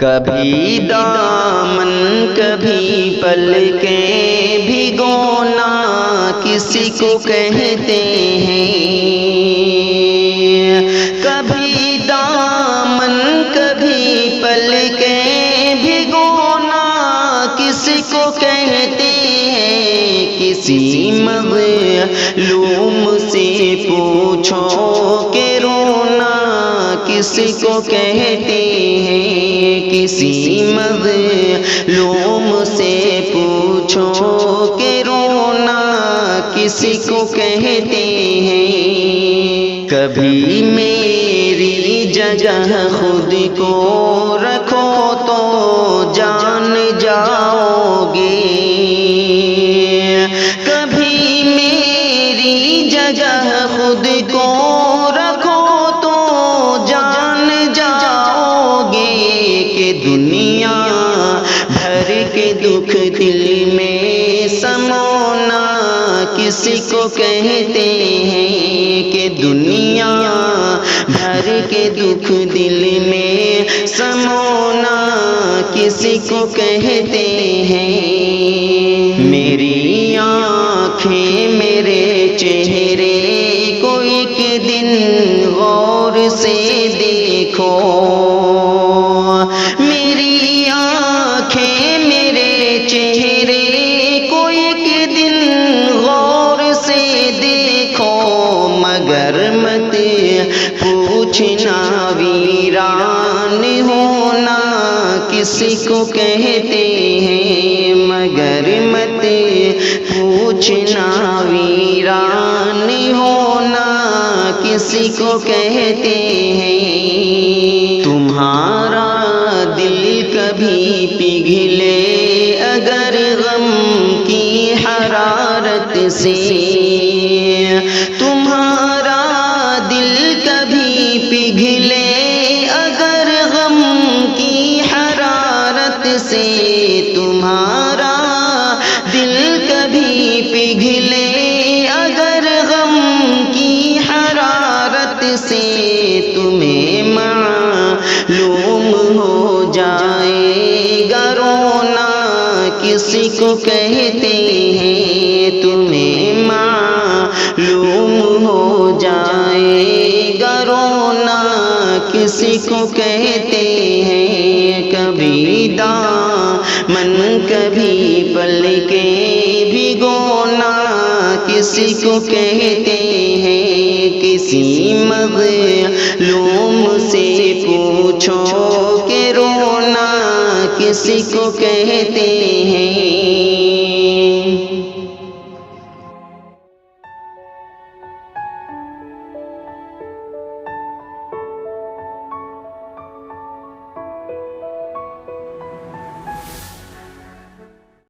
کبھی دامن کبھی پلکیں بھگونا کسی کو کہتے ہیں، کبھی دامن کبھی پلکیں بھگونا کسی کو کہتے ہیں، کسی مظلوم سے پوچھو کہ رونا کسی کو کہتے ہیں، کسی مظلوم سے پوچھو کہ رونا کسی کو کہتے ہیں۔ کبھی میری جگہ خود کو رکھو تو جان جاؤ گے، کبھی میری جگہ خود کو رکھو تو جان جاؤ گے کہ دنیا بھر کے دکھ دل میں سمونا کسی کو کہتے ہیں، کہ دنیا بھر کے دکھ دل میں سمونا کسی کو کہتے ہیں۔ میری آنکھیں میرے چہرے کو ایک دن غور سے دیکھو، میری آنکھیں میرے چہرے کو ایک دن غور سے دیکھو، مگر مت پوچھنا ویران ہونا کسی کو کہتے ہیں، مگر مت پوچھنا ویران ہونا کسی کو کہتے ہیں۔ تمہارا دل کبھی پگھلے اگر غم کی حرارت سے، تمہارا دل کبھی پگھلے اگر غم کی حرارت سے، تمہارا دل کبھی پگھلے اگر غم کی حرارت سے، تمہیں معلوم ہو جائے گا رونا کسی کو کہتے ہیں، تمہیں معلوم ہو جائے گا رونا کسی کو کہتے ہیں۔ کبھی دامن کبھی پلکیں بھگونا کسی کو کہتے ہیں، کسی مظلوم سے پوچھو کہ رونا کسی کو کہتے ہیں۔